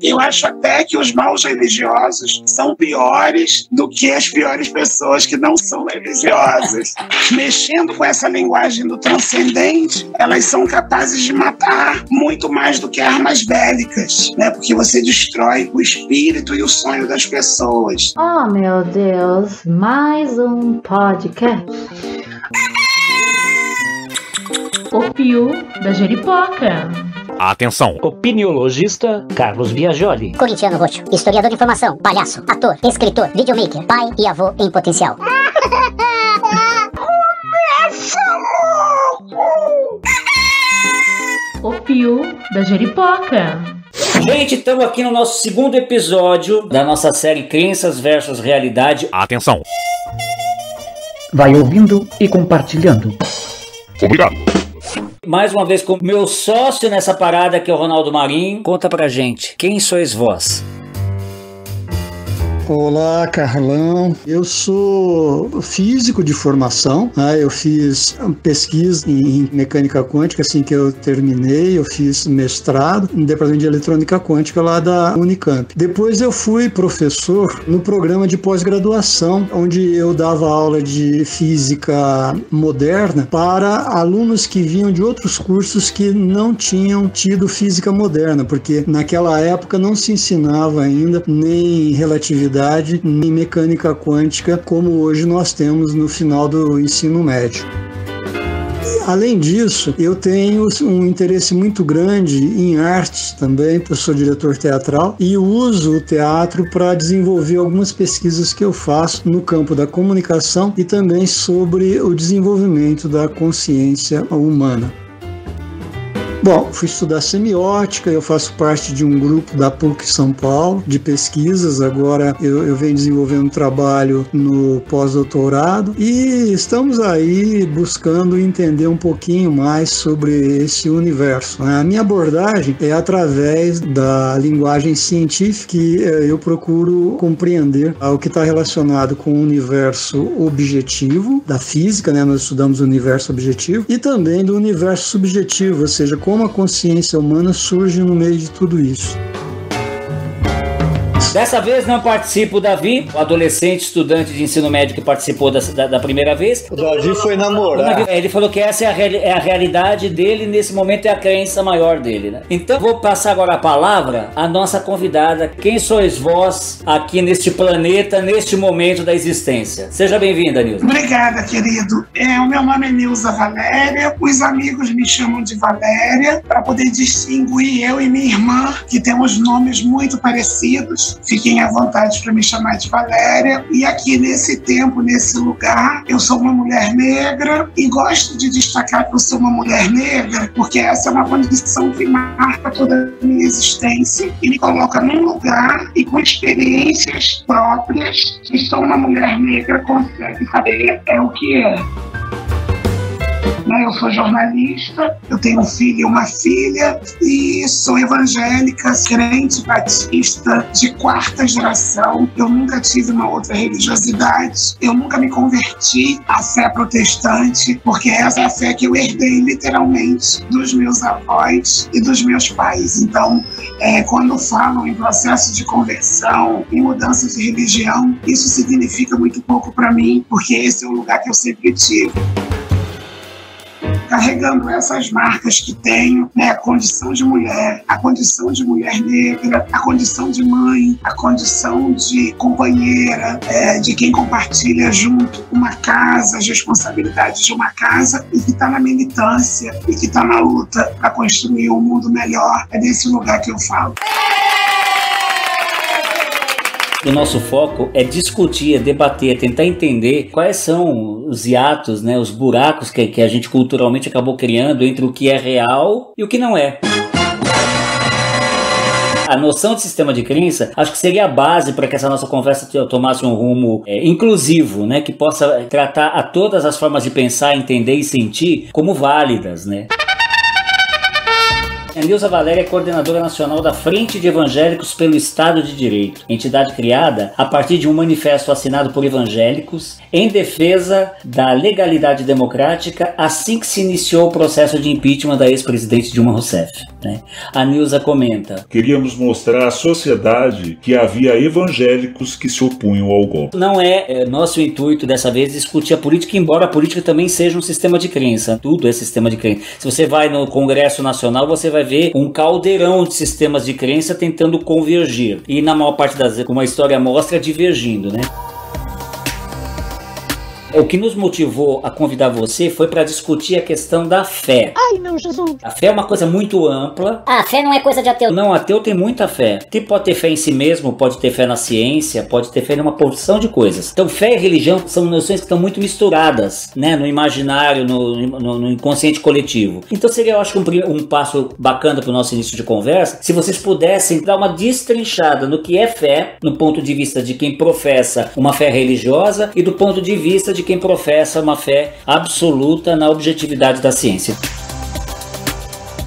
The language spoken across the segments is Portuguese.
Eu acho até que os maus religiosos são piores do que as piores pessoas que não são religiosas. Mexendo com essa linguagem do transcendente, elas são capazes de matar muito mais do que armas bélicas, né? Porque você destrói o espírito e o sonho das pessoas. Oh, meu Deus, mais um podcast. O Pio da Jeripoca. Atenção! Opiniologista Carlos Biagioli. Corintiano roxo, historiador de informação, palhaço, ator, escritor, videomaker, pai e avô em potencial. Começa, louco! O Pio da Jeripoca. Gente, estamos aqui no nosso segundo episódio da nossa série Crenças versus Realidade. Atenção! Vai ouvindo e compartilhando. Obrigado! Mais uma vez com meu sócio nessa parada, que é o Ronaldo Marinho. Conta pra gente, quem sois vós? Olá, Carlão. Eu sou físico de formação, né? Eu fiz pesquisa em mecânica quântica assim que eu terminei. Eu fiz mestrado no departamento de eletrônica quântica lá da Unicamp. Depois eu fui professor no programa de pós-graduação, onde eu dava aula de física moderna para alunos que vinham de outros cursos que não tinham tido física moderna, porque naquela época não se ensinava ainda nem relatividade nem mecânica quântica como hoje nós temos no final do ensino médio. Além disso, eu tenho um interesse muito grande em artes também. Eu sou diretor teatral e uso o teatro para desenvolver algumas pesquisas que eu faço no campo da comunicação e também sobre o desenvolvimento da consciência humana. Bom, fui estudar semiótica, eu faço parte de um grupo da PUC São Paulo de pesquisas, agora eu venho desenvolvendo um trabalho no pós-doutorado e estamos aí buscando entender um pouquinho mais sobre esse universo. A minha abordagem é através da linguagem científica que eu procuro compreender o que está relacionado com o universo objetivo da física, né? Nós estudamos o universo objetivo e também do universo subjetivo, ou seja, como a consciência humana surge no meio de tudo isso. Dessa vez não participa o Davi, o adolescente estudante de ensino médio que participou da primeira vez. O Davi foi namorar. Ele falou que essa é a realidade dele, nesse momento é a crença maior dele, né? Então vou passar agora a palavra à nossa convidada. Quem sois vós aqui neste planeta, neste momento da existência? Seja bem-vinda, Nilza. Obrigada, querido. O meu nome é Nilza Valéria, os amigos me chamam de Valéria, para poder distinguir eu e minha irmã, que temos nomes muito parecidos. Fiquem à vontade para me chamar de Valéria. E aqui nesse tempo, nesse lugar, eu sou uma mulher negra e gosto de destacar que eu sou uma mulher negra porque essa é uma condição que marca toda a minha existência e me coloca num lugar e com experiências próprias que só uma mulher negra consegue saber o que é. Eu sou jornalista, eu tenho um filho e uma filha e sou evangélica, crente batista de quarta geração. Eu nunca tive uma outra religiosidade, eu nunca me converti à fé protestante, porque essa é a fé que eu herdei literalmente dos meus avós e dos meus pais. Então, quando falam em processo de conversão, em mudança de religião, isso significa muito pouco para mim, porque esse é o lugar que eu sempre tive. Carregando essas marcas que tenho, né, a condição de mulher negra, a condição de mãe, a condição de companheira, de quem compartilha junto uma casa, as responsabilidades de uma casa e que está na militância e que está na luta para construir um mundo melhor. É desse lugar que eu falo. O nosso foco é discutir, é debater, é tentar entender quais são os hiatos, né, os buracos que a gente culturalmente acabou criando entre o que é real e o que não é. A noção de sistema de crença, acho que seria a base para que essa nossa conversa tomasse um rumo inclusivo, né, que possa tratar a todas as formas de pensar, entender e sentir como válidas, né? A Nilza Valéria é coordenadora nacional da Frente de Evangélicos pelo Estado de Direito, entidade criada a partir de um manifesto assinado por evangélicos em defesa da legalidade democrática assim que se iniciou o processo de impeachment da ex-presidente Dilma Rousseff. A Nilza comenta: queríamos mostrar à sociedade que havia evangélicos que se opunham ao golpe. Não é nosso intuito dessa vez discutir a política, embora a política também seja um sistema de crença. Tudo é sistema de crença. Se você vai no Congresso Nacional, você vai ver um caldeirão de sistemas de crença tentando convergir. E na maior parte das vezes, como a história mostra, divergindo, né? O que nos motivou a convidar você foi para discutir a questão da fé. Ai, meu Jesus! A fé é uma coisa muito ampla. A fé não é coisa de ateu. Não, ateu tem muita fé. Pode ter fé em si mesmo, pode ter fé na ciência, pode ter fé em uma porção de coisas. Então, fé e religião são noções que estão muito misturadas, né, no imaginário, no inconsciente coletivo. Então, seria, eu acho, um passo bacana para o nosso início de conversa, se vocês pudessem dar uma destrinchada no que é fé, no ponto de vista de quem professa uma fé religiosa e do ponto de vista de quem professa uma fé absoluta na objetividade da ciência.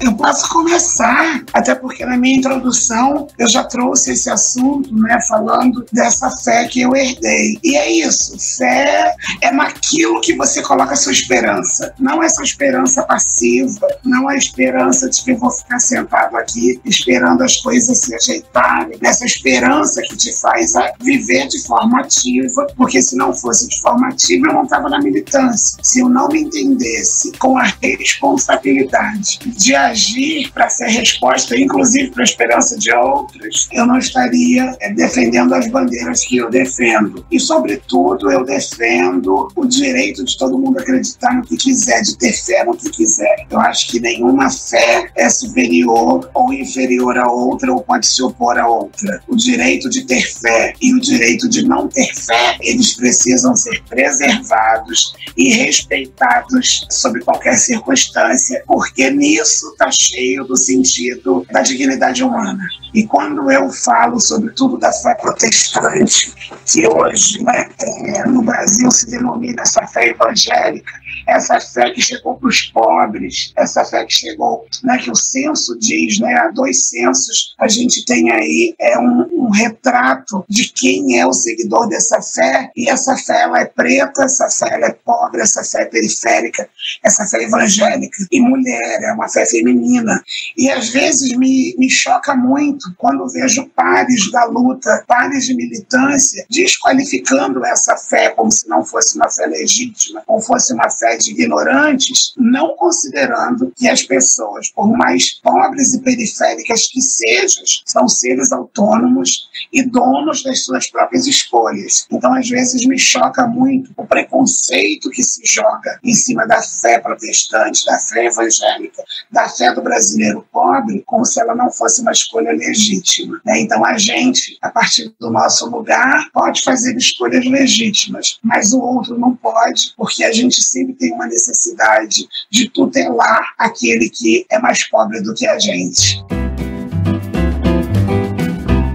Eu posso começar, até porque na minha introdução eu já trouxe esse assunto, né, falando dessa fé que eu herdei. E é isso, fé é naquilo que você coloca a sua esperança. Não essa esperança passiva, não a esperança de que eu vou ficar sentado aqui esperando as coisas se ajeitarem. Essa esperança que te faz viver de forma ativa, porque se não fosse de forma ativa eu não estava na militância. Se eu não me entendesse com a responsabilidade de agir para ser resposta, inclusive para a esperança de outros, eu não estaria defendendo as bandeiras que eu defendo. E, sobretudo, eu defendo o direito de todo mundo acreditar no que quiser, de ter fé no que quiser. Eu acho que nenhuma fé é superior ou inferior a outra ou pode se opor a outra. O direito de ter fé e o direito de não ter fé, eles precisam ser preservados e respeitados sob qualquer circunstância, porque nisso está cheio do sentido da dignidade humana. E quando eu falo sobretudo da fé protestante, que hoje, né, no Brasil se denomina essa fé evangélica, essa fé que chegou para os pobres, essa fé que chegou, né, que o censo diz, né, há 2 censos, a gente tem aí um retrato de quem é o seguidor dessa fé, e essa fé ela é preta, essa fé ela é pobre, essa fé é periférica, essa fé é evangélica, e mulher, é uma fé feminina. E às vezes me choca muito quando vejo pares da luta, pares de militância, desqualificando essa fé como se não fosse uma fé legítima, ou fosse uma fé de ignorantes, não considerando que as pessoas, por mais pobres e periféricas que sejam, são seres autônomos e donos das suas próprias escolhas. Então, às vezes, me choca muito o preconceito que se joga em cima da fé protestante, da fé evangélica, da fé do brasileiro pobre, como se ela não fosse uma escolha legítima, né? Então, a gente, a partir do nosso lugar, pode fazer escolhas legítimas, mas o outro não pode, porque a gente sempre tem uma necessidade de tutelar aquele que é mais pobre do que a gente.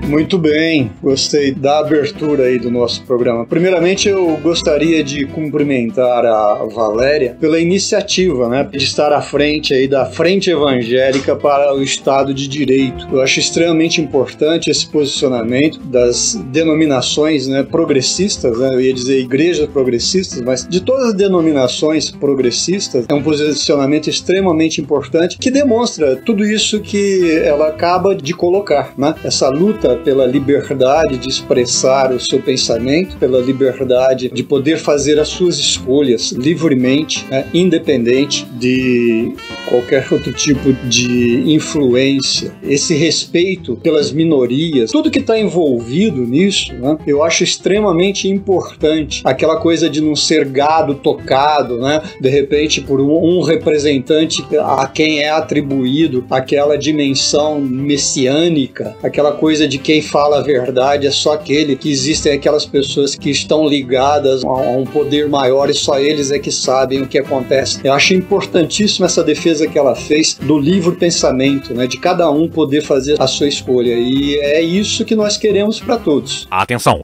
Muito bem, gostei da abertura aí do nosso programa. Primeiramente, eu gostaria de cumprimentar a Valéria pela iniciativa, né, de estar à frente aí da Frente Evangélica para o Estado de Direito. Eu acho extremamente importante esse posicionamento das denominações, né, progressistas, né, eu ia dizer igrejas progressistas, mas de todas as denominações progressistas, é um posicionamento extremamente importante que demonstra tudo isso que ela acaba de colocar, né? Essa luta pela liberdade de expressar o seu pensamento, pela liberdade de poder fazer as suas escolhas livremente, né, independente de qualquer outro tipo de influência. Esse respeito pelas minorias, tudo que está envolvido nisso, né, eu acho extremamente importante. Aquela coisa de não ser gado tocado, né, de repente por um representante a quem é atribuído aquela dimensão messiânica, aquela coisa de quem fala a verdade é só aquele, que existem aquelas pessoas que estão ligadas a um poder maior e só eles é que sabem o que acontece. Eu acho importantíssima essa defesa que ela fez do livre pensamento, né, de cada um poder fazer a sua escolha, e é isso que nós queremos para todos. Atenção!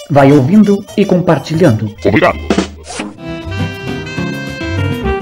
Vai ouvindo e compartilhando. Obrigado!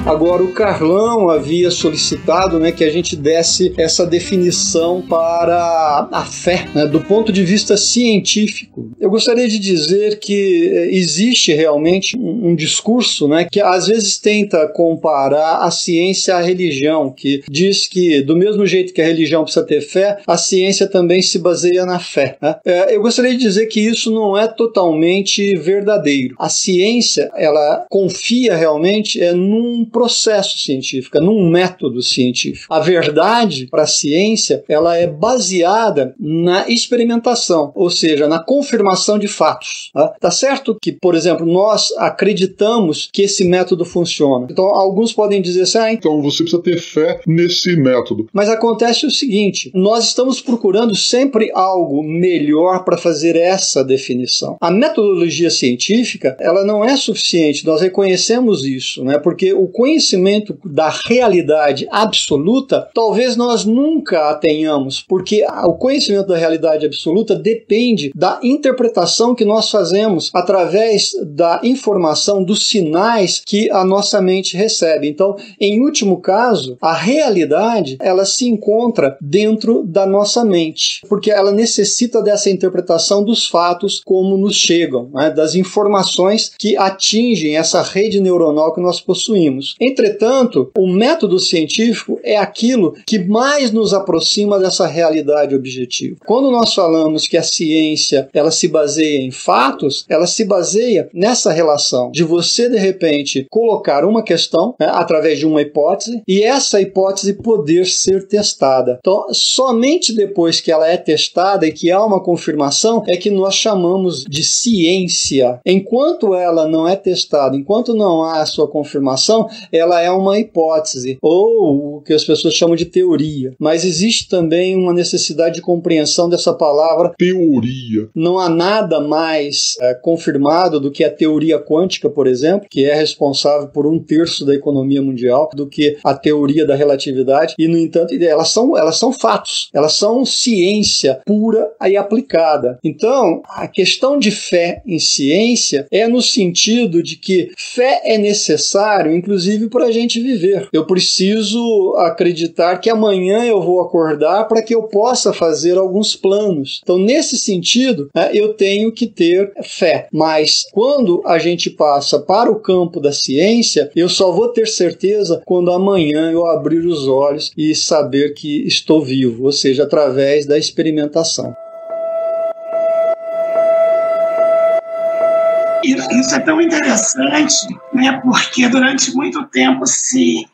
Agora, o Carlão havia solicitado, né, que a gente desse essa definição para a fé, né, do ponto de vista científico. Eu gostaria de dizer que existe realmente um discurso, né, que às vezes tenta comparar a ciência à religião, que diz que do mesmo jeito que a religião precisa ter fé, a ciência também se baseia na fé, né? Eu gostaria de dizer que isso não é totalmente verdadeiro. A ciência, ela confia realmente num processo científico, num método científico. A verdade para a ciência, ela é baseada na experimentação, ou seja, na confirmação de fatos. Tá certo que, por exemplo, nós acreditamos que esse método funciona. Então, alguns podem dizer assim, então você precisa ter fé nesse método. Mas acontece o seguinte, nós estamos procurando sempre algo melhor para fazer essa definição. A metodologia científica, ela não é suficiente, nós reconhecemos isso, né? Porque o conhecimento da realidade absoluta, talvez nós nunca a tenhamos, porque o conhecimento da realidade absoluta depende da interpretação que nós fazemos através da informação, dos sinais que a nossa mente recebe. Então, em último caso, a realidade, ela se encontra dentro da nossa mente, porque ela necessita dessa interpretação dos fatos como nos chegam, né, das informações que atingem essa rede neuronal que nós possuímos. Entretanto, o método científico é aquilo que mais nos aproxima dessa realidade objetiva. Quando nós falamos que a ciência, ela se baseia em fatos, ela se baseia nessa relação de você, de repente, colocar uma questão, né, através de uma hipótese, e essa hipótese poder ser testada. Então, somente depois que ela é testada e que há uma confirmação, é que nós chamamos de ciência. Enquanto ela não é testada, enquanto não há a sua confirmação, ela é uma hipótese, ou o que as pessoas chamam de teoria. Mas existe também uma necessidade de compreensão dessa palavra teoria. Não há nada mais confirmado do que a teoria quântica, por exemplo, que é responsável por 1/3 da economia mundial, do que a teoria da relatividade, e, no entanto, elas são fatos, elas são ciência pura e aplicada. Então, a questão de fé em ciência é no sentido de que fé é necessário, inclusive, para a gente viver. Eu preciso acreditar que amanhã eu vou acordar para que eu possa fazer alguns planos. Então, nesse sentido, eu tenho que ter fé. Mas, quando a gente passa para o campo da ciência, eu só vou ter certeza quando amanhã eu abrir os olhos e saber que estou vivo, ou seja, através da experimentação. Isso é tão interessante, né? Porque durante muito tempo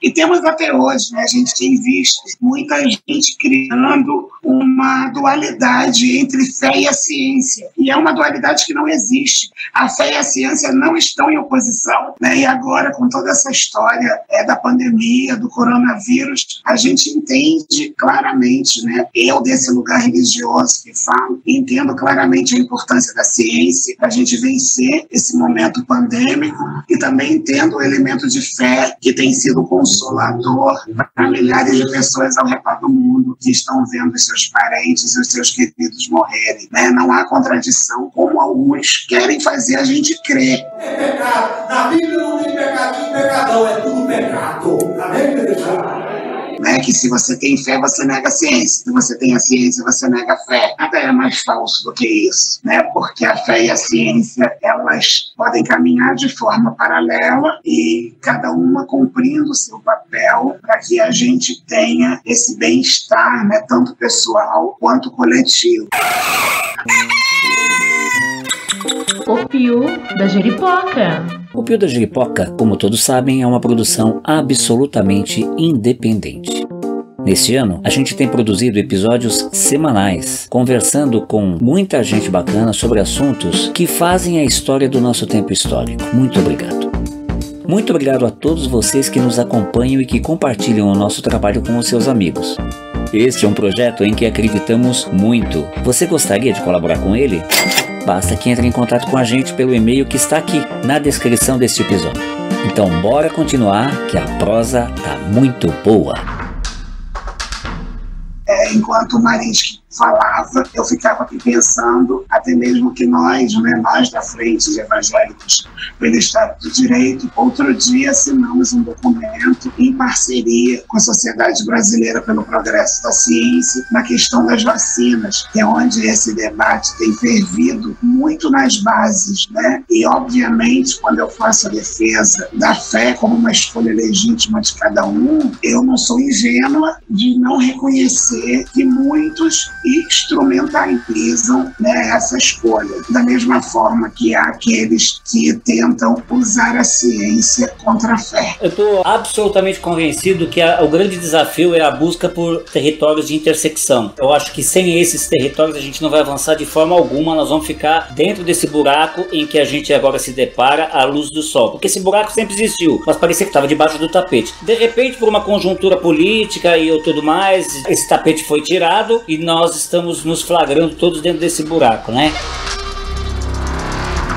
e temos até hoje, né? A gente tem visto muita gente criando uma dualidade entre fé e a ciência. E é uma dualidade que não existe. A fé e a ciência não estão em oposição, né? E agora, com toda essa história da pandemia, do coronavírus, a gente entende claramente, né? Eu, desse lugar religioso que falo, entendo claramente a importância da ciência para a gente vencer esse momento pandêmico, e também entendo o elemento de fé que tem sido consolador para milhares de pessoas ao redor do mundo que estão vendo os seus parentes e os seus queridos morrerem, né? Não há contradição, como alguns querem fazer a gente crer. É pecado. Na Bíblia não tem pecadinho e pecadão, é tudo pecado. Amém, pessoal? Né, que se você tem fé, você nega a ciência. Se você tem a ciência, você nega a fé. Nada é mais falso do que isso, né? Porque a fé e a ciência, elas podem caminhar de forma paralela e cada uma cumprindo o seu papel para que a gente tenha esse bem-estar, né, tanto pessoal quanto coletivo. O Pio da Jeripoca. O Pio da Jeripoca, como todos sabem, é uma produção absolutamente independente. Neste ano, a gente tem produzido episódios semanais, conversando com muita gente bacana sobre assuntos que fazem a história do nosso tempo histórico. Muito obrigado. Muito obrigado a todos vocês que nos acompanham e que compartilham o nosso trabalho com os seus amigos. Este é um projeto em que acreditamos muito. Você gostaria de colaborar com ele? Basta que entre em contato com a gente pelo e-mail que está aqui na descrição deste episódio. Então bora continuar, que a prosa tá muito boa. Enquanto o Marinsky falava, eu ficava aqui pensando, até mesmo que nós da Frente de Evangélicos pelo Estado de Direito, outro dia assinamos um documento em parceria com a Sociedade Brasileira pelo Progresso da Ciência na questão das vacinas, que é onde esse debate tem fervido muito nas bases, né? E, obviamente, quando eu faço a defesa da fé como uma escolha legítima de cada um, eu não sou ingênua de não reconhecer que muitos instrumentalizam, né, essa escolha. Da mesma forma que há aqueles que tentam usar a ciência contra a fé. Eu estou absolutamente convencido que o grande desafio é a busca por territórios de intersecção. Eu acho que sem esses territórios a gente não vai avançar de forma alguma, nós vamos ficar dentro desse buraco em que a gente agora se depara à luz do sol. Porque esse buraco sempre existiu, mas parecia que estava debaixo do tapete. De repente, por uma conjuntura política e tudo mais, esse tapete foi tirado e nós estamos nos flagrando todos dentro desse buraco, né?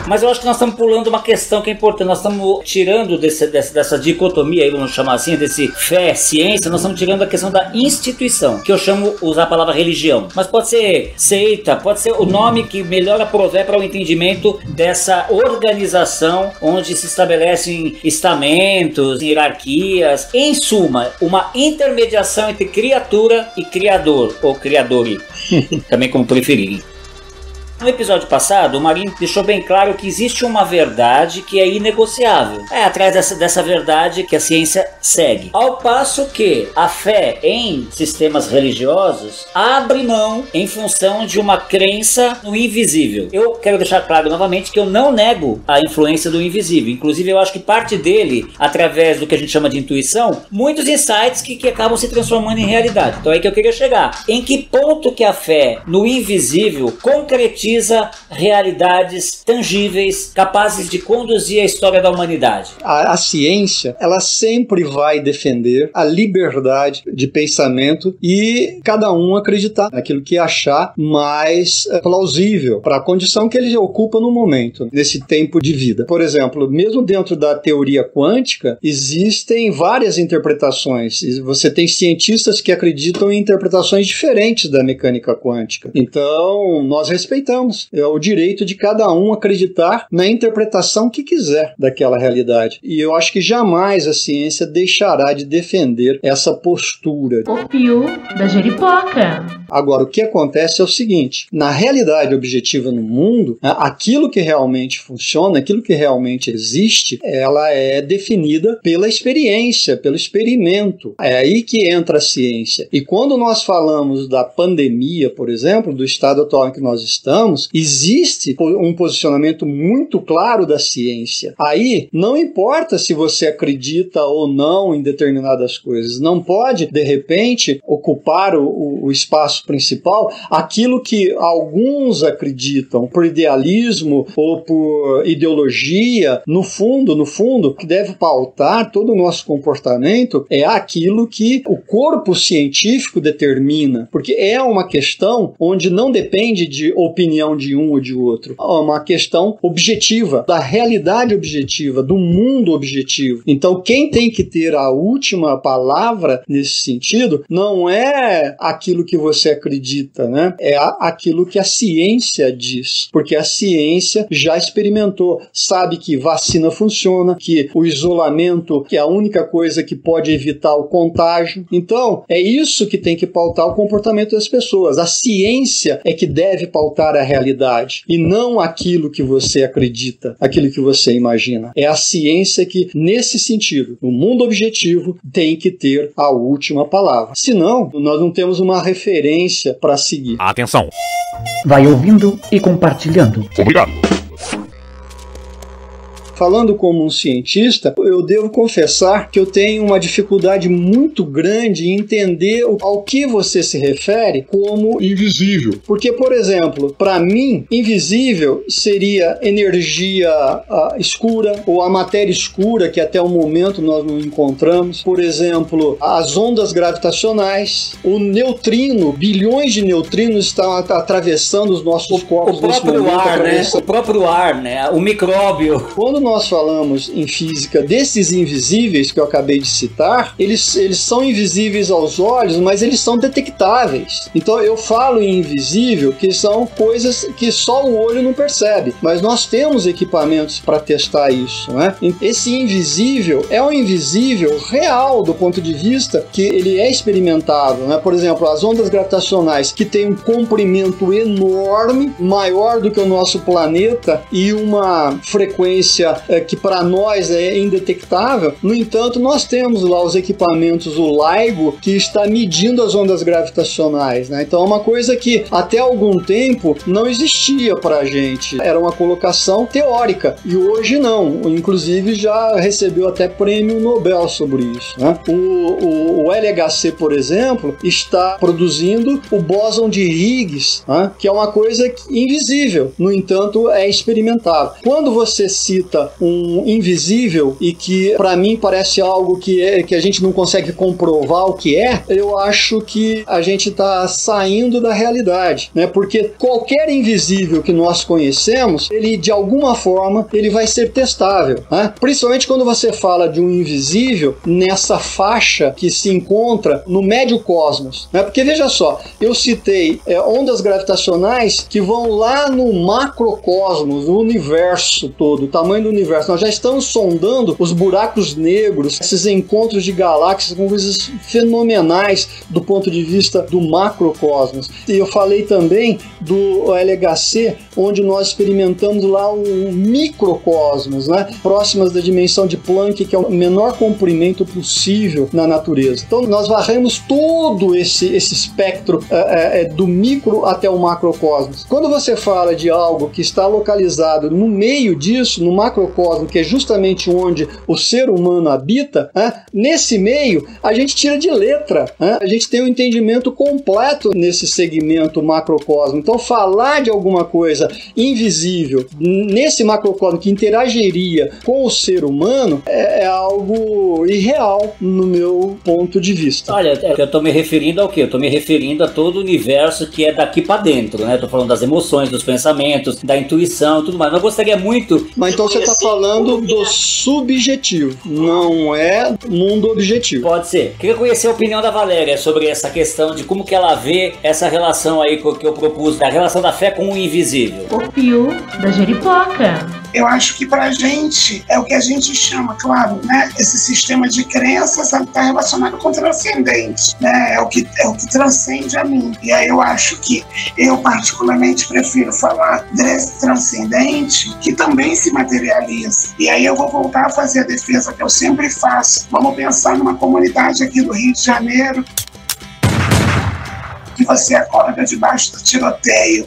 Mas eu acho que nós estamos pulando uma questão que é importante. Nós estamos tirando dessa dicotomia, aí vamos chamar assim, desse fé, ciência, nós estamos tirando a questão da instituição, que eu chamo, usar a palavra religião. Mas pode ser seita, pode ser o nome que melhor aprover para o entendimento dessa organização onde se estabelecem estamentos, hierarquias. Em suma, uma intermediação entre criatura e criador, ou criadori, também como preferirem. No episódio passado, o Marinho deixou bem claro que existe uma verdade que é inegociável. É atrás dessa verdade que a ciência segue. Ao passo que a fé em sistemas religiosos abre mão em função de uma crença no invisível. Eu quero deixar claro novamente que eu não nego a influência do invisível. Inclusive, eu acho que parte dele, através do que a gente chama de intuição, muitos insights que acabam se transformando em realidade. Então é aí que eu queria chegar. Em que ponto que a fé no invisível concretiza realidades tangíveis capazes de conduzir a história da humanidade? A ciência, ela sempre vai defender a liberdade de pensamento e cada um acreditar naquilo que achar mais plausível para a condição que ele ocupa no momento, nesse tempo de vida. Por exemplo, mesmo dentro da teoria quântica, existem várias interpretações. Você tem cientistas que acreditam em interpretações diferentes da mecânica quântica. Então, nós respeitamos o direito de cada um acreditar na interpretação que quiser daquela realidade. E eu acho que jamais a ciência deixará de defender essa postura. O Pio da Jeripoca. Agora, o que acontece é o seguinte: na realidade objetiva no mundo, aquilo que realmente funciona, aquilo que realmente existe, ela é definida pela experiência, pelo experimento. É aí que entra a ciência. E quando nós falamos da pandemia, por exemplo, do estado atual em que nós estamos, existe um posicionamento muito claro da ciência. Aí, não importa se você acredita ou não em determinadas coisas, não pode, de repente, ocupar o espaço principal aquilo que alguns acreditam por idealismo ou por ideologia. No fundo, o que deve pautar todo o nosso comportamento é aquilo que o corpo científico determina, porque é uma questão onde não depende de opinião de um ou de outro. É uma questão objetiva, da realidade objetiva, do mundo objetivo. Então, quem tem que ter a última palavra nesse sentido não é aquilo que você acredita, né? É aquilo que a ciência diz. Porque a ciência já experimentou, sabe que vacina funciona, que o isolamento que é a única coisa que pode evitar o contágio. Então, é isso que tem que pautar o comportamento das pessoas. A ciência é que deve pautar a realidade e não aquilo que você acredita, aquilo que você imagina. É a ciência que, nesse sentido, no mundo objetivo, tem que ter a última palavra. Senão, nós não temos uma referência para seguir. Atenção! Vai ouvindo e compartilhando. Obrigado! Falando como um cientista, eu devo confessar que eu tenho uma dificuldade muito grande em entender ao que você se refere como invisível. Porque, por exemplo, para mim, invisível seria energia escura ou a matéria escura que até o momento nós não encontramos. Por exemplo, as ondas gravitacionais, o neutrino, bilhões de neutrinos estão atravessando os nossos corpos nesse momento. O próprio ar, né? O micróbio. Quando nós falamos em física desses invisíveis que eu acabei de citar, eles são invisíveis aos olhos, mas eles são detectáveis. Então eu falo em invisível, que são coisas que só o olho não percebe, mas nós temos equipamentos para testar isso, né? Esse invisível é um invisível real do ponto de vista que ele é experimentável, né? Por exemplo, as ondas gravitacionais, que tem um comprimento enorme, maior do que o nosso planeta, e uma frequência que para nós é indetectável. No entanto, nós temos lá os equipamentos, o LIGO, que está medindo as ondas gravitacionais, né? Então é uma coisa que até algum tempo não existia para a gente, era uma colocação teórica, e hoje não, inclusive já recebeu até prêmio Nobel sobre isso, né? O LHC, por exemplo, está produzindo o bóson de Higgs, né? Que é uma coisa invisível, no entanto é experimentável. Quando você cita um invisível e que para mim parece algo que a gente não consegue comprovar o que é, eu acho que a gente está saindo da realidade, né? Porque qualquer invisível que nós conhecemos, ele de alguma forma ele vai ser testável, né? Principalmente quando você fala de um invisível nessa faixa que se encontra no médio cosmos, né? Porque veja só, eu citei ondas gravitacionais que vão lá no macrocosmos, no universo todo, o tamanho do universo. Nós já estamos sondando os buracos negros, esses encontros de galáxias com coisas fenomenais do ponto de vista do macrocosmos. E eu falei também do LHC, onde nós experimentamos lá o microcosmos, né? Próximas da dimensão de Planck, que é o menor comprimento possível na natureza. Então nós varremos todo esse espectro do micro até o macrocosmos. Quando você fala de algo que está localizado no meio disso, no macrocosmo, que é justamente onde o ser humano habita, nesse meio a gente tira de letra, a gente tem um entendimento completo nesse segmento macrocosmo. Então falar de alguma coisa invisível nesse macrocosmo que interagiria com o ser humano é algo irreal no meu ponto de vista. Olha, eu estou me referindo ao quê? Eu estou me referindo a todo o universo que é daqui para dentro, né? Estou falando das emoções, dos pensamentos, da intuição, tudo mais. Eu gostaria muito... Mas então você está falando do subjetivo, não é mundo objetivo. Pode ser. Queria conhecer a opinião da Valéria sobre essa questão de como que ela vê essa relação aí que eu propus, da relação da fé com o invisível. O fio da Jeripoca. Eu acho que pra gente é o que a gente chama, claro, né? Esse sistema de crenças está relacionado com o transcendente, né? É o que transcende a mim. E aí eu acho que eu particularmente prefiro falar desse transcendente que também se materializa. E aí eu vou voltar a fazer a defesa que eu sempre faço. Vamos pensar numa comunidade aqui do Rio de Janeiro que você acorda debaixo do tiroteio,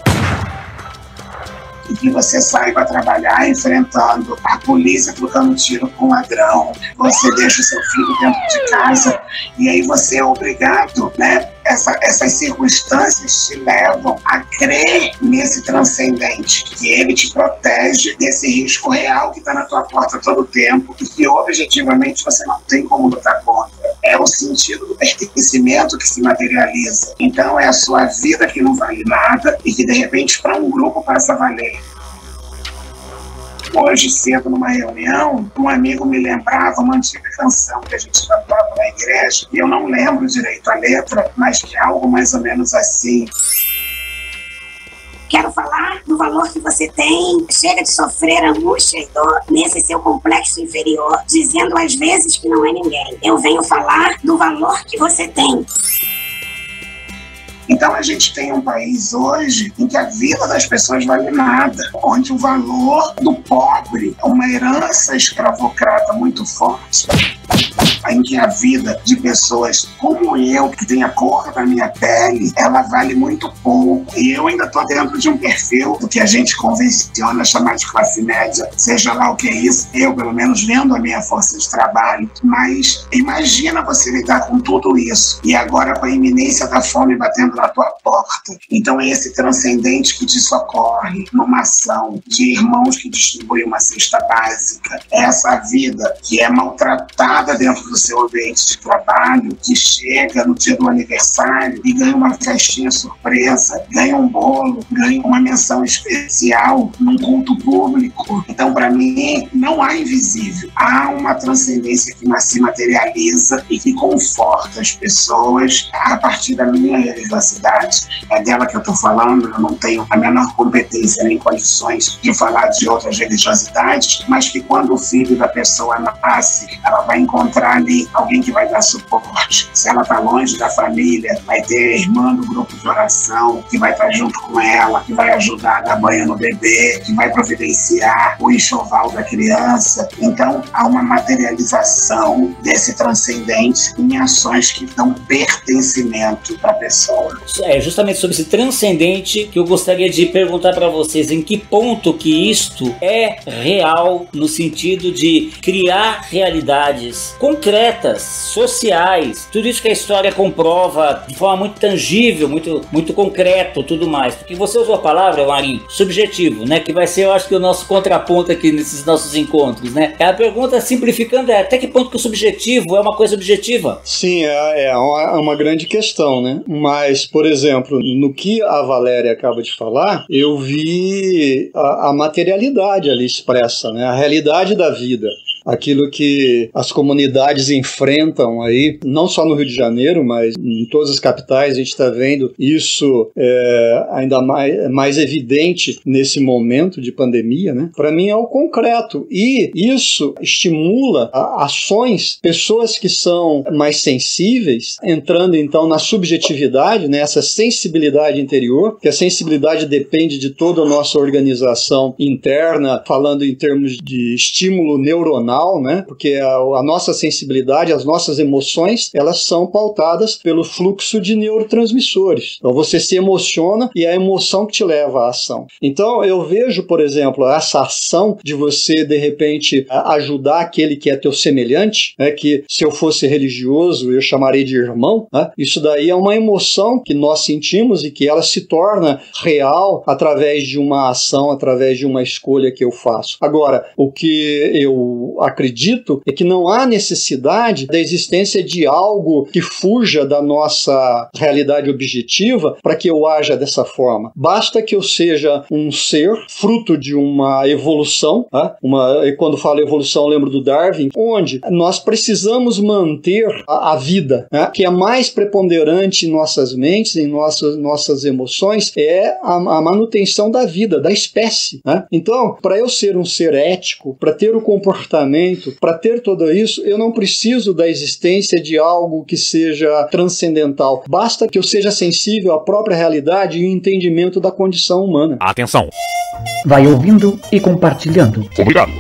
e que você saiba trabalhar enfrentando a polícia trocando tiro com o ladrão, você deixa o seu filho dentro de casa e aí você é obrigado, né? Essas circunstâncias te levam a crer nesse transcendente, que ele te protege desse risco real que está na tua porta todo o tempo e que objetivamente você não tem como lutar contra. É o sentido do pertencimento que se materializa. Então é a sua vida que não vale nada e que de repente para um grupo passa a valer. Hoje cedo numa reunião, um amigo me lembrava uma antiga canção que a gente cantava na igreja, e eu não lembro direito a letra, mas que é algo mais ou menos assim. Quero falar do valor que você tem. Chega de sofrer angústia e dor nesse seu complexo inferior, dizendo às vezes que não é ninguém. Eu venho falar do valor que você tem. Então a gente tem um país hoje em que a vida das pessoas vale nada, onde o valor do pobre é uma herança escravocrata muito forte, em que a vida de pessoas como eu, que tem a cor da minha pele, ela vale muito pouco. E eu ainda estou dentro de um perfil do que a gente convenciona chamar de classe média, seja lá o que é isso, eu pelo menos vendo a minha força de trabalho. Mas imagina você lidar com tudo isso e agora com a iminência da fome batendo na tua porta. Então é esse transcendente que te socorre numa ação de irmãos que distribuem uma cesta básica. É essa vida que é maltratada dentro do seu ambiente de trabalho, que chega no dia do aniversário e ganha uma festinha surpresa, ganha ganha um bolo, ganha uma menção especial num culto público. Então, para mim, não há invisível. Há uma transcendência que se materializa e que conforta as pessoas a partir da minha religiosidade. É dela que eu estou falando, eu não tenho a menor competência nem condições de falar de outras religiosidades, mas que quando o filho da pessoa nasce, ela vai encontrar ali alguém que vai dar suporte. Se ela está longe da família, vai ter a irmã do grupo de oração, que vai estar junto com ela, que vai ajudar a dar banho no bebê, que vai providenciar o enxoval da criança. Então, há uma materialização desse transcendente em ações que dão pertencimento para a pessoa. É justamente sobre esse transcendente que eu gostaria de perguntar para vocês em que ponto que isto é real no sentido de criar realidades concretas, sociais, tudo isso que a história comprova de forma muito tangível, muito concreto, tudo mais. Porque você usou a palavra, Marinho, subjetivo, né? Que vai ser, eu acho que o nosso contraponto aqui nesses nossos encontros, né? A pergunta, simplificando, é até que ponto que o subjetivo é uma coisa objetiva? Sim, é uma grande questão, né? Mas, por exemplo, no que a Valéria acaba de falar, eu vi a materialidade ali expressa, né? A realidade da vida. Aquilo que as comunidades enfrentam aí, não só no Rio de Janeiro, mas em todas as capitais, a gente está vendo isso ainda mais evidente nesse momento de pandemia, né? Para mim é o concreto, e isso estimula ações, pessoas que são mais sensíveis, entrando então na subjetividade, né? Essa sensibilidade interior, que a sensibilidade depende de toda a nossa organização interna, falando em termos de estímulo neuronal, né? Porque a nossa sensibilidade, as nossas emoções, elas são pautadas pelo fluxo de neurotransmissores. Então você se emociona e é a emoção que te leva à ação. Então eu vejo, por exemplo, essa ação de você, de repente, ajudar aquele que é teu semelhante, né? Que se eu fosse religioso, eu chamaria de irmão, né? Isso daí é uma emoção que nós sentimos e que ela se torna real através de uma ação, através de uma escolha que eu faço. Agora, o que eu acredito é que não há necessidade da existência de algo que fuja da nossa realidade objetiva para que eu haja dessa forma. Basta que eu seja um ser fruto de uma evolução, tá? E quando falo evolução, eu lembro do Darwin, onde nós precisamos manter a vida, né? Que é mais preponderante em nossas mentes, em nossas emoções, é a manutenção da vida, da espécie, né? Então, para eu ser um ser ético, para ter o comportamento, para ter tudo isso, eu não preciso da existência de algo que seja transcendental. Basta que eu seja sensível à própria realidade e o entendimento da condição humana. Atenção! Vai ouvindo e compartilhando. Obrigado!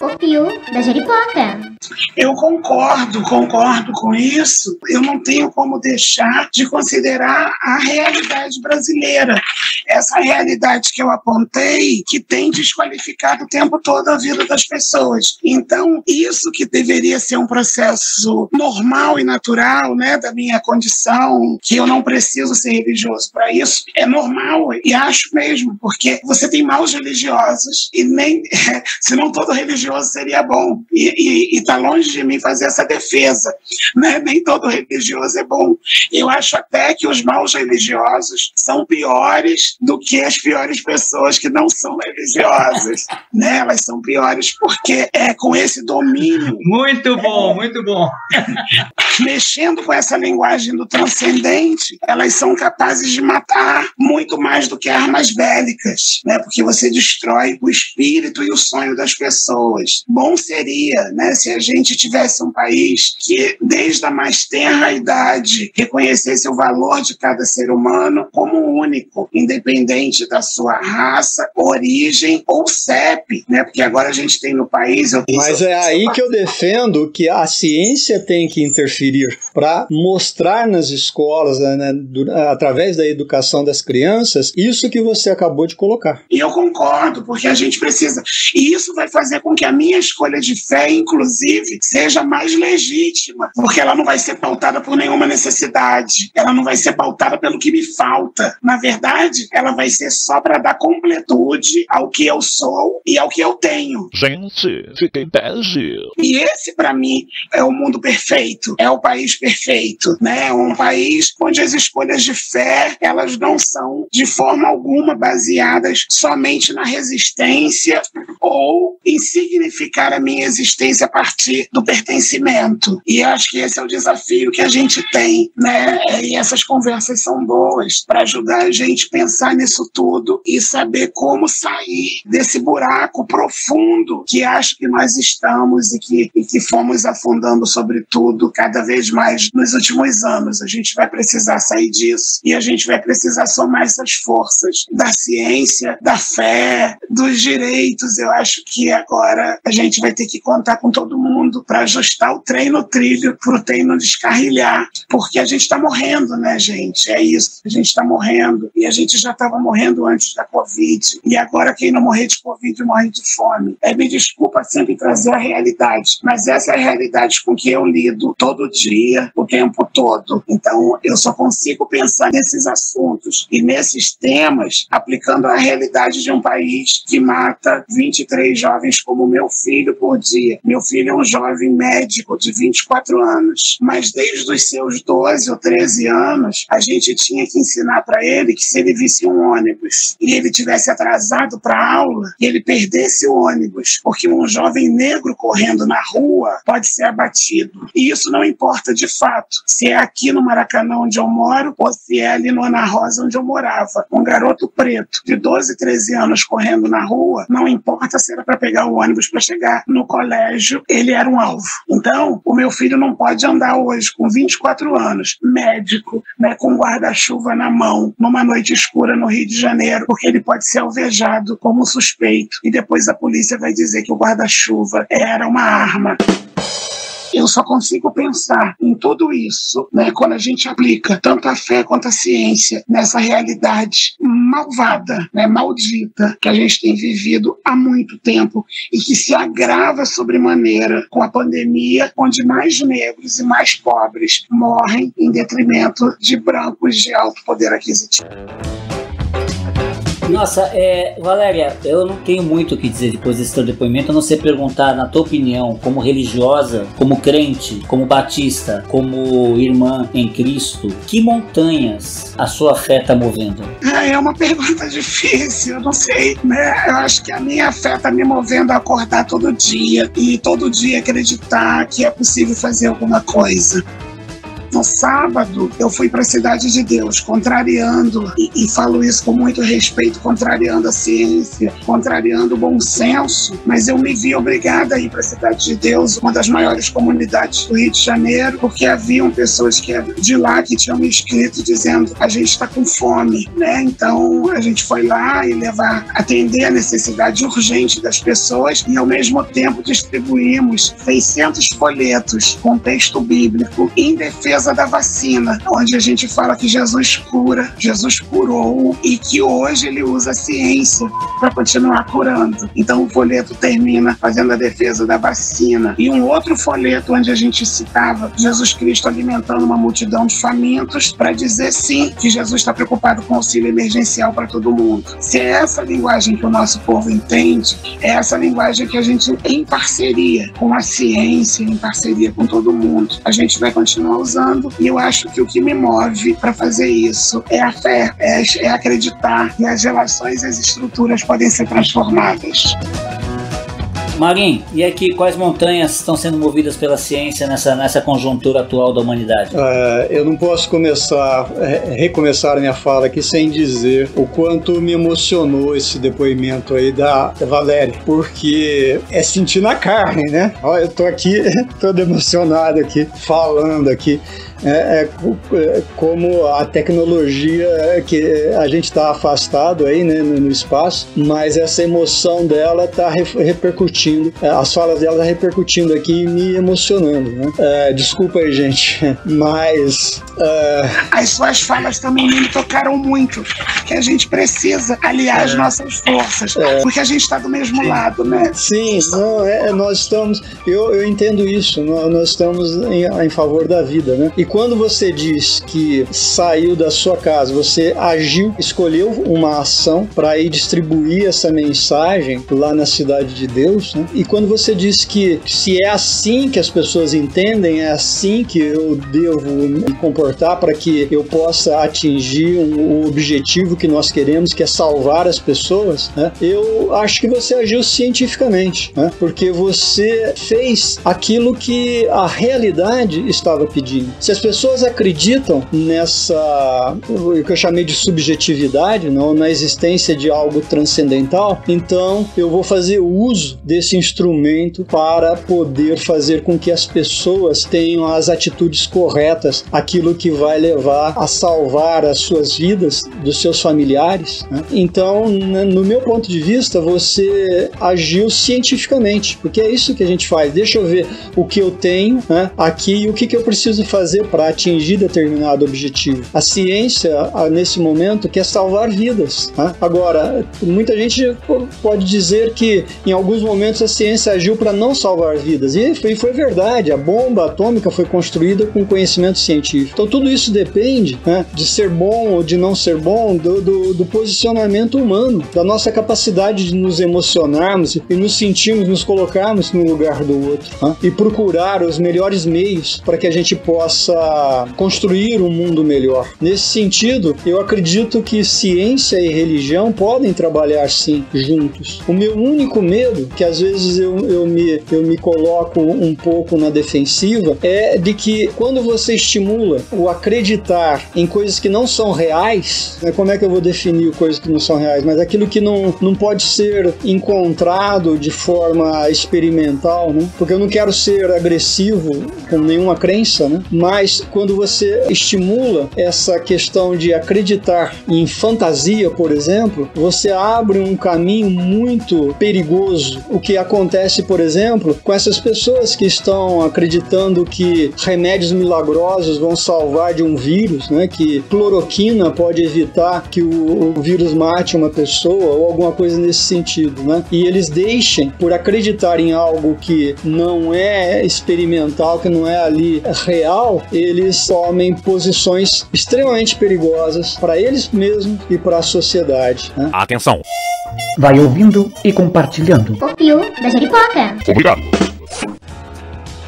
O Pio da Jeripoca. Eu concordo com isso. Eu não tenho como deixar de considerar a realidade brasileira. Essa realidade que eu apontei, que tem desqualificado o tempo todo a vida das pessoas. Então, isso que deveria ser um processo normal e natural, né, da minha condição, que eu não preciso ser religioso para isso, é normal, e acho mesmo, porque você tem maus religiosos, e nem, senão todo religioso seria bom. E tá longe de mim fazer essa defesa, né? Nem todo religioso é bom. Eu acho até que os maus religiosos são piores do que as piores pessoas que não são religiosas, né? Elas são piores porque com esse domínio. Muito bom, muito bom. Mexendo com essa linguagem do transcendente, elas são capazes de matar muito mais do que armas bélicas, né? Porque você destrói o espírito e o sonho das pessoas. Bom seria, né, se a gente tivesse um país que, desde a mais tenra idade, reconhecesse o valor de cada ser humano como único, independente da sua raça, origem ou CEP, né? Porque agora a gente tem no país... Mas é aí que eu defendo que a ciência tem que interferir para mostrar nas escolas, né, através da educação das crianças, isso que você acabou de colocar. E eu concordo, porque a gente precisa. E isso vai fazer com que a minha minha escolha de fé, inclusive, seja mais legítima, porque ela não vai ser pautada por nenhuma necessidade, ela não vai ser pautada pelo que me falta. Na verdade, ela vai ser só para dar completude ao que eu sou e ao que eu tenho. Gente, fiquei bege. E esse, para mim, é o mundo perfeito, é o país perfeito, né? Um país onde as escolhas de fé, elas não são de forma alguma baseadas somente na resistência ou em significar a minha existência a partir do pertencimento. E acho que esse é o desafio que a gente tem, né? E essas conversas são boas para ajudar a gente a pensar nisso tudo e saber como sair desse buraco profundo que acho que nós estamos e que fomos afundando, sobretudo, cada vez mais nos últimos anos. A gente vai precisar sair disso e a gente vai precisar somar essas forças da ciência, da fé, dos direitos. Eu acho que agora a gente vai ter que contar com todo mundo para ajustar o trem no trilho, para o trem não descarrilhar, porque a gente está morrendo, né, gente? É isso, a gente está morrendo e a gente já estava morrendo antes da Covid e agora quem não morrer de Covid morre de fome. Me desculpa sempre trazer a realidade, mas essa é a realidade com que eu lido todo dia, o tempo todo. Então eu só consigo pensar nesses assuntos e nesses temas aplicando a realidade de um país que mata 23 jovens como meu filho por dia. Meu filho é um jovem médico de 24 anos, mas desde os seus 12 ou 13 anos, a gente tinha que ensinar para ele que se ele visse um ônibus e ele tivesse atrasado para a aula, e ele perdesse o ônibus, porque um jovem negro correndo na rua pode ser abatido. E isso não importa de fato se é aqui no Maracanã onde eu moro ou se é ali no Ana Rosa onde eu morava. Um garoto preto de 12, 13 anos correndo na rua, não importa se era para pegar o ônibus para chegar no colégio, ele era um alvo. Então, o meu filho não pode andar hoje com 24 anos, médico, né, com guarda-chuva na mão, numa noite escura no Rio de Janeiro, porque ele pode ser alvejado como suspeito e depois a polícia vai dizer que o guarda-chuva era uma arma. Eu só consigo pensar em tudo isso, né, quando a gente aplica tanto a fé quanto a ciência nessa realidade malvada, né, maldita, que a gente tem vivido há muito tempo e que se agrava sobremaneira com a pandemia, onde mais negros e mais pobres morrem em detrimento de brancos de alto poder aquisitivo. Nossa, Valéria, eu não tenho muito o que dizer depois desse teu depoimento, a não ser perguntar, na tua opinião, como religiosa, como crente, como batista, como irmã em Cristo, que montanhas a sua fé está movendo? É uma pergunta difícil, eu não sei, né? Eu acho que a minha fé está me movendo a acordar todo dia e todo dia acreditar que é possível fazer alguma coisa. No sábado, eu fui para a Cidade de Deus, contrariando, e falo isso com muito respeito, contrariando a ciência, contrariando o bom senso, mas eu me vi obrigada a ir para a Cidade de Deus, uma das maiores comunidades do Rio de Janeiro, porque haviam pessoas de lá que tinham me escrito dizendo: a gente está com fome, né? Então a gente foi lá e atender a necessidade urgente das pessoas e ao mesmo tempo distribuímos 600 folhetos com texto bíblico em defesa da vacina, onde a gente fala que Jesus cura, Jesus curou e que hoje ele usa a ciência para continuar curando. Então o folheto termina fazendo a defesa da vacina. E um outro folheto onde a gente citava Jesus Cristo alimentando uma multidão de famintos para dizer sim que Jesus está preocupado com auxílio emergencial para todo mundo. Se é essa linguagem que o nosso povo entende, é essa linguagem que a gente, em parceria com a ciência, em parceria com todo mundo, a gente vai continuar usando. E eu acho que o que me move para fazer isso é a fé, é acreditar que as relações e as estruturas podem ser transformadas. Marim, e aqui quais montanhas estão sendo movidas pela ciência nessa conjuntura atual da humanidade? Eu não posso recomeçar a minha fala aqui sem dizer o quanto me emocionou esse depoimento aí da Valéria, porque é sentir na carne, né? Olha, eu tô aqui todo emocionado aqui, falando aqui. como a tecnologia que a gente está afastado aí, né, no espaço, mas essa emoção dela está repercutindo, as falas dela estão repercutindo aqui e me emocionando, né? Desculpa aí, gente, mas... As suas falas também me tocaram muito, que a gente precisa aliar as nossas forças, porque a gente está do mesmo lado, né? Sim, nós estamos... Eu entendo isso, nós estamos em favor da vida, né? E quando você diz que saiu da sua casa, você agiu, escolheu uma ação para ir distribuir essa mensagem lá na cidade de Deus, né? E quando você diz que se é assim que as pessoas entendem, é assim que eu devo me comportar para que eu possa atingir o objetivo que nós queremos, que é salvar as pessoas, né? Eu acho que você agiu cientificamente, né? Porque você fez aquilo que a realidade estava pedindo. Se as pessoas acreditam nessa, o que eu chamei de subjetividade, não, na existência de algo transcendental, então eu vou fazer uso desse instrumento para poder fazer com que as pessoas tenham as atitudes corretas, aquilo que vai levar a salvar as suas vidas, dos seus familiares, né? Então, no meu ponto de vista, você agiu cientificamente, porque é isso que a gente faz. Deixa eu ver o que eu tenho, né, aqui e o que eu preciso fazer para atingir determinado objetivo. A ciência, nesse momento, quer salvar vidas, né? Agora, muita gente pode dizer que em alguns momentos a ciência agiu para não salvar vidas, e foi verdade. A bomba atômica foi construída com conhecimento científico. Então tudo isso depende, né, de ser bom ou de não ser bom, do posicionamento humano, da nossa capacidade de nos emocionarmos e nos sentirmos, nos colocarmos no lugar do outro, né, e procurar os melhores meios para que a gente possa construir um mundo melhor. Nesse sentido, eu acredito que ciência e religião podem trabalhar sim juntos. O meu único medo, que às vezes eu me coloco um pouco na defensiva, é de que quando você estimula o acreditar em coisas que não são reais, né, como é que eu vou definir coisas que não são reais? Mas aquilo que não pode ser encontrado de forma experimental, né? Porque eu não quero ser agressivo com nenhuma crença, né? Mas quando você estimula essa questão de acreditar em fantasia, por exemplo, você abre um caminho muito perigoso. O que acontece, por exemplo, com essas pessoas que estão acreditando que remédios milagrosos vão salvar de um vírus, né? Que cloroquina pode evitar que o vírus mate uma pessoa ou alguma coisa nesse sentido, né? E eles deixem, por acreditar em algo que não é experimental, que não é ali real, eles tomem posições extremamente perigosas para eles mesmos e para a sociedade, né? Atenção! Vai ouvindo e compartilhando. O Piu da Jeripoca. Obrigado!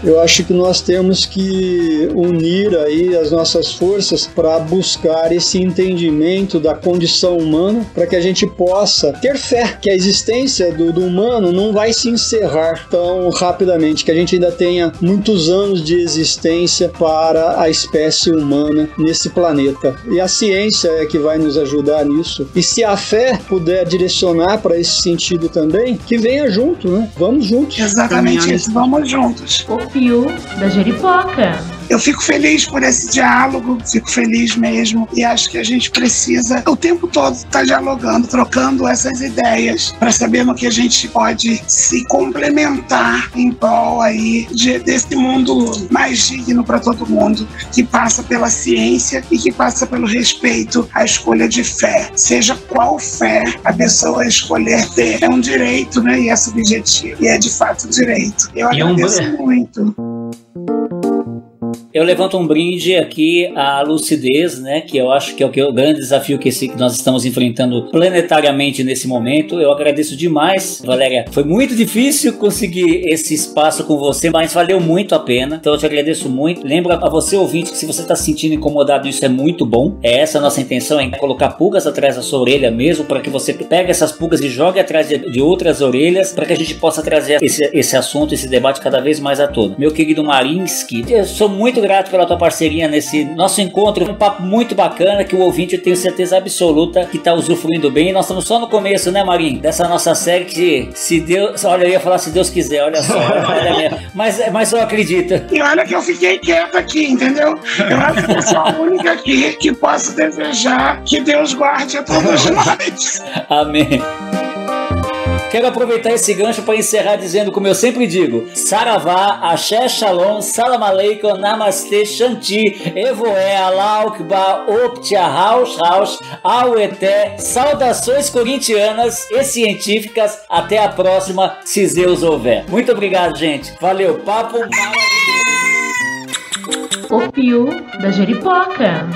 Eu acho que nós temos que unir aí as nossas forças para buscar esse entendimento da condição humana, para que a gente possa ter fé que a existência do humano não vai se encerrar tão rapidamente, que a gente ainda tenha muitos anos de existência para a espécie humana nesse planeta. E a ciência é que vai nos ajudar nisso. E se a fé puder direcionar para esse sentido também, que venha junto, né? Vamos juntos. Exatamente isso, vamos juntos. O Piu da Jeripoca. Eu fico feliz por esse diálogo, fico feliz mesmo, e acho que a gente precisa o tempo todo estar dialogando, trocando essas ideias para saber no que a gente pode se complementar em prol aí desse mundo mais digno para todo mundo, que passa pela ciência e que passa pelo respeito à escolha de fé. Seja qual fé a pessoa escolher ter, é um direito, né? E é subjetivo, e é de fato um direito. Eu agradeço muito. Eu levanto um brinde aqui à lucidez, né, que eu acho que é o grande desafio que nós estamos enfrentando planetariamente nesse momento. Eu agradeço demais, Valéria. Foi muito difícil conseguir esse espaço com você, mas valeu muito a pena. Então eu te agradeço muito. Lembra a você, ouvinte, que se você está se sentindo incomodado, isso é muito bom. Essa a nossa intenção, é colocar pulgas atrás da sua orelha mesmo, para que você pegue essas pulgas e jogue atrás de outras orelhas, para que a gente possa trazer esse assunto, esse debate cada vez mais à tona. Meu querido Marinsky, eu sou muito muito grato pela tua parceria nesse nosso encontro, um papo muito bacana que o ouvinte, eu tenho certeza absoluta que tá usufruindo bem. Nós estamos só no começo, né, Marinho? Dessa nossa série que, se Deus... Olha, eu ia falar se Deus quiser, olha só. Mas eu acredito. E olha que eu fiquei quieto aqui, entendeu? Eu acho que eu sou a única aqui que posso desejar que Deus guarde a todos nós. Amém. Quero aproveitar esse gancho para encerrar dizendo, como eu sempre digo, Saravá, Axé Shalom, Salam Aleikum, Namastê, Shanti, Evoé, Alaukba, Optia, Raush, Aueté, saudações corintianas e científicas. Até a próxima, se Deus houver. Muito obrigado, gente. Valeu, papo maravilhoso. O Pio da Jeripoca.